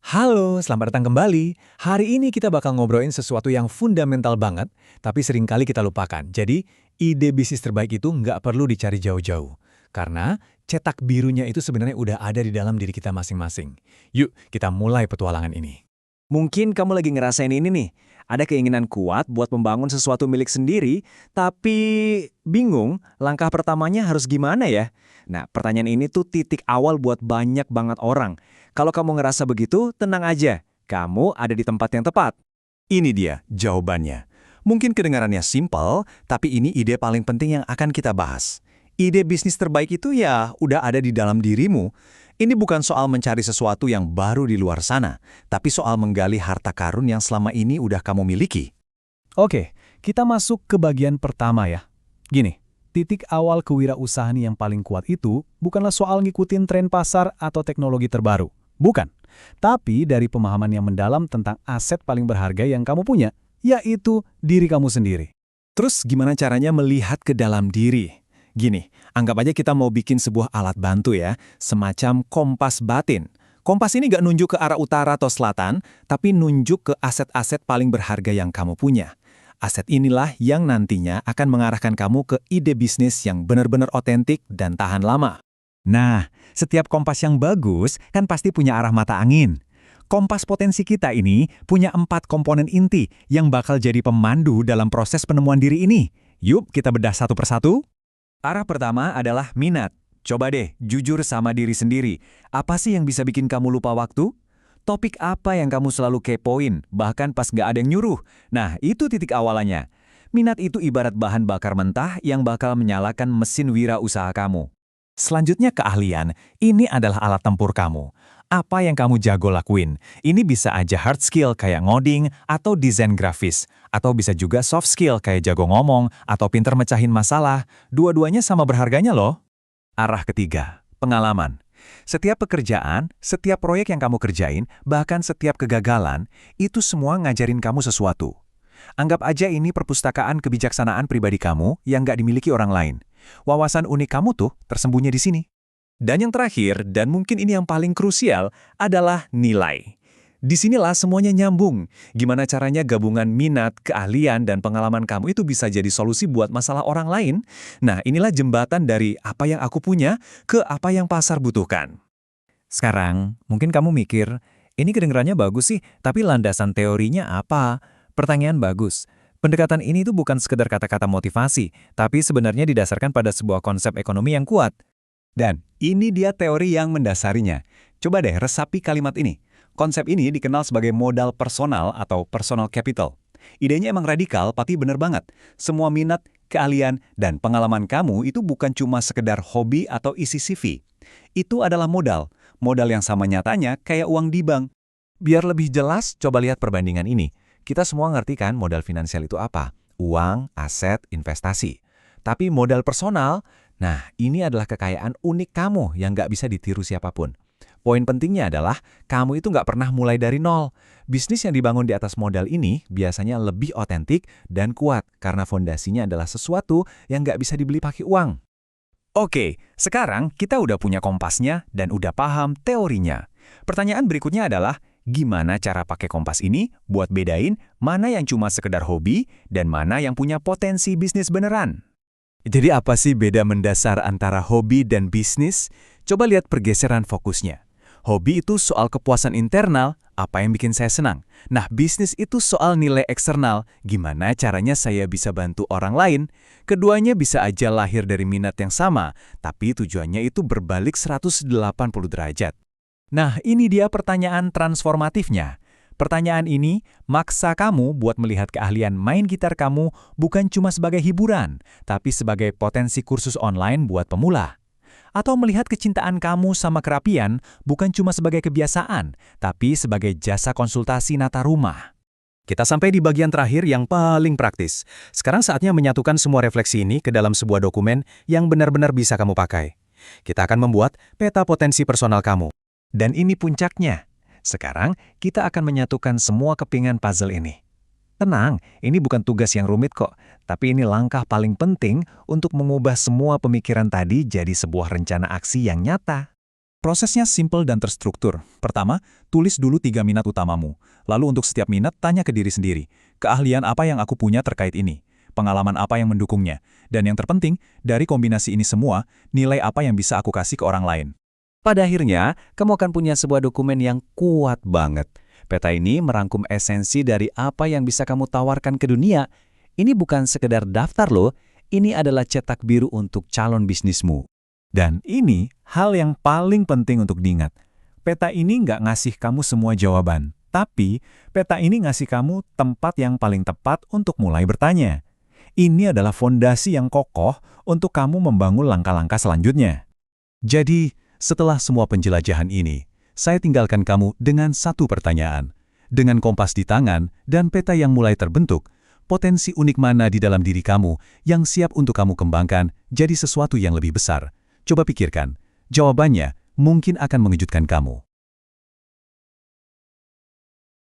Halo, selamat datang kembali. Hari ini kita bakal ngobrolin sesuatu yang fundamental banget, tapi seringkali kita lupakan. Jadi, ide bisnis terbaik itu nggak perlu dicari jauh-jauh. Karena cetak birunya itu sebenarnya udah ada di dalam diri kita masing-masing. Yuk, kita mulai petualangan ini. Mungkin kamu lagi ngerasain ini nih. Ada keinginan kuat buat membangun sesuatu milik sendiri, tapi bingung langkah pertamanya harus gimana ya? Nah, pertanyaan ini tuh titik awal buat banyak banget orang. Kalau kamu ngerasa begitu, tenang aja. Kamu ada di tempat yang tepat. Ini dia jawabannya. Mungkin kedengarannya simpel, tapi ini ide paling penting yang akan kita bahas. Ide bisnis terbaik itu ya udah ada di dalam dirimu. Ini bukan soal mencari sesuatu yang baru di luar sana, tapi soal menggali harta karun yang selama ini udah kamu miliki. Oke, kita masuk ke bagian pertama ya. Gini, titik awal kewirausahaan yang paling kuat itu bukanlah soal ngikutin tren pasar atau teknologi terbaru. Bukan. Tapi dari pemahaman yang mendalam tentang aset paling berharga yang kamu punya, yaitu diri kamu sendiri. Terus gimana caranya melihat ke dalam diri? Gini, anggap aja kita mau bikin sebuah alat bantu ya, semacam kompas batin. Kompas ini nggak nunjuk ke arah utara atau selatan, tapi nunjuk ke aset-aset paling berharga yang kamu punya. Aset inilah yang nantinya akan mengarahkan kamu ke ide bisnis yang benar-benar otentik dan tahan lama. Nah, setiap kompas yang bagus kan pasti punya arah mata angin. Kompas potensi kita ini punya 4 komponen inti yang bakal jadi pemandu dalam proses penemuan diri ini. Yuk kita bedah satu persatu. Arah pertama adalah minat. Coba deh, jujur sama diri sendiri. Apa sih yang bisa bikin kamu lupa waktu? Topik apa yang kamu selalu kepoin, bahkan pas nggak ada yang nyuruh? Nah, itu titik awalannya. Minat itu ibarat bahan bakar mentah yang bakal menyalakan mesin wirausaha kamu. Selanjutnya keahlian, ini adalah alat tempur kamu. Apa yang kamu jago lakuin? Ini bisa aja hard skill kayak ngoding atau desain grafis. Atau bisa juga soft skill kayak jago ngomong atau pinter mecahin masalah. Dua-duanya sama berharganya loh. Arah ketiga, pengalaman. Setiap pekerjaan, setiap proyek yang kamu kerjain, bahkan setiap kegagalan, itu semua ngajarin kamu sesuatu. Anggap aja ini perpustakaan kebijaksanaan pribadi kamu yang nggak dimiliki orang lain. Wawasan unik kamu tuh tersembunyi di sini. Dan yang terakhir, dan mungkin ini yang paling krusial, adalah nilai. Disinilah semuanya nyambung. Gimana caranya gabungan minat, keahlian, dan pengalaman kamu itu bisa jadi solusi buat masalah orang lain? Nah, inilah jembatan dari apa yang aku punya ke apa yang pasar butuhkan. Sekarang, mungkin kamu mikir, ini kedengarannya bagus sih, tapi landasan teorinya apa? Pertanyaan bagus. Pendekatan ini tuh bukan sekedar kata-kata motivasi, tapi sebenarnya didasarkan pada sebuah konsep ekonomi yang kuat. Dan ini dia teori yang mendasarinya. Coba deh resapi kalimat ini. Konsep ini dikenal sebagai modal personal atau personal capital. Idenya emang radikal, tapi bener banget. Semua minat, keahlian, dan pengalaman kamu itu bukan cuma sekedar hobi atau isi CV. Itu adalah modal. Modal yang sama nyatanya kayak uang di bank. Biar lebih jelas, coba lihat perbandingan ini. Kita semua ngerti kan modal finansial itu apa? Uang, aset, investasi. Tapi modal personal, nah ini adalah kekayaan unik kamu yang nggak bisa ditiru siapapun. Poin pentingnya adalah kamu itu nggak pernah mulai dari nol. Bisnis yang dibangun di atas modal ini biasanya lebih otentik dan kuat karena fondasinya adalah sesuatu yang nggak bisa dibeli pakai uang. Oke, sekarang kita udah punya kompasnya dan udah paham teorinya. Pertanyaan berikutnya adalah, gimana cara pakai kompas ini buat bedain mana yang cuma sekedar hobi dan mana yang punya potensi bisnis beneran? Jadi apa sih beda mendasar antara hobi dan bisnis? Coba lihat pergeseran fokusnya. Hobi itu soal kepuasan internal, apa yang bikin saya senang. Nah, bisnis itu soal nilai eksternal, gimana caranya saya bisa bantu orang lain. Keduanya bisa aja lahir dari minat yang sama, tapi tujuannya itu berbalik 180 derajat. Nah, ini dia pertanyaan transformatifnya. Pertanyaan ini maksa kamu buat melihat keahlian main gitar kamu bukan cuma sebagai hiburan, tapi sebagai potensi kursus online buat pemula. Atau melihat kecintaan kamu sama kerapian bukan cuma sebagai kebiasaan, tapi sebagai jasa konsultasi nata rumah. Kita sampai di bagian terakhir yang paling praktis. Sekarang saatnya menyatukan semua refleksi ini ke dalam sebuah dokumen yang benar-benar bisa kamu pakai. Kita akan membuat peta potensi personal kamu. Dan ini puncaknya. Sekarang kita akan menyatukan semua kepingan puzzle ini. Tenang, ini bukan tugas yang rumit kok, tapi ini langkah paling penting untuk mengubah semua pemikiran tadi jadi sebuah rencana aksi yang nyata. Prosesnya simple dan terstruktur. Pertama, tulis dulu 3 minat utamamu. Lalu untuk setiap minat, tanya ke diri sendiri. Keahlian apa yang aku punya terkait ini? Pengalaman apa yang mendukungnya? Dan yang terpenting, dari kombinasi ini semua, nilai apa yang bisa aku kasih ke orang lain? Pada akhirnya, kamu akan punya sebuah dokumen yang kuat banget. Peta ini merangkum esensi dari apa yang bisa kamu tawarkan ke dunia. Ini bukan sekedar daftar loh, ini adalah cetak biru untuk calon bisnismu. Dan ini hal yang paling penting untuk diingat. Peta ini nggak ngasih kamu semua jawaban, tapi peta ini ngasih kamu tempat yang paling tepat untuk mulai bertanya. Ini adalah fondasi yang kokoh untuk kamu membangun langkah-langkah selanjutnya. Jadi, setelah semua penjelajahan ini, saya tinggalkan kamu dengan satu pertanyaan. Dengan kompas di tangan dan peta yang mulai terbentuk, potensi unik mana di dalam diri kamu yang siap untuk kamu kembangkan jadi sesuatu yang lebih besar? Coba pikirkan, jawabannya mungkin akan mengejutkan kamu.